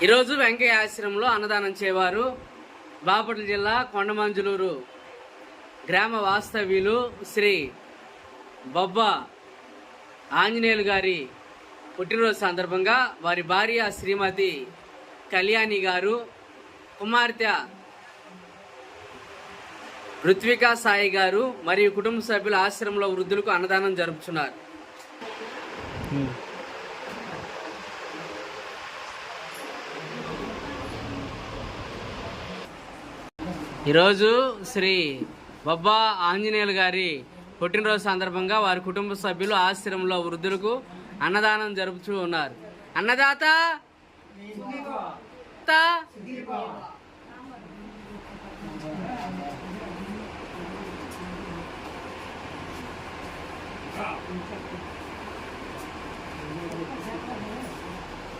ఈరోజు వెంకయ్య ఆశ్రమంలో అన్నదానం చేవారు బాపట్ల జిల్లా కొండమంజులూరు గ్రామ వాస్తవ్యులు శ్రీ బొబ్బా ఆంజనేయులు గారి పుట్టినరోజు సందర్భంగా వారి భార్య శ్రీమతి కళ్యాణి గారు, కుమార్తె ఋత్వికా సాయి గారు మరియు కుటుంబ సభ్యుల ఆశ్రమంలో వృద్ధులకు అన్నదానం జరుపుతున్నారు. ఈరోజు శ్రీ బొబ్బా ఆంజనేయులు గారి పుట్టినరోజు సందర్భంగా వారి కుటుంబ సభ్యులు ఆశ్రమంలో వృద్ధులకు అన్నదానం జరుపుతూ ఉన్నారు. అన్నదాత